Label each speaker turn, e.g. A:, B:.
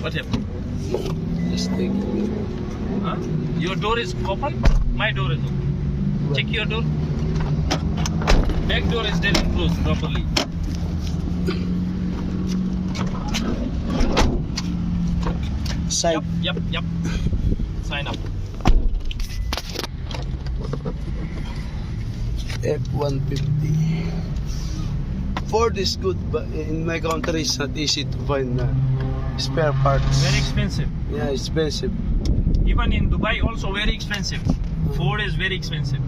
A: What happened?
B: Just take it.
A: Huh? Your door is open? My door is open. Check your door. Back door is still closed properly.
B: Side.
A: Yep. Sign up.
B: F-150. Ford is good, but in my country it's not easy to find spare parts.
A: Very expensive.
B: Yeah, expensive.
A: Even in Dubai also very expensive. Ford is very expensive.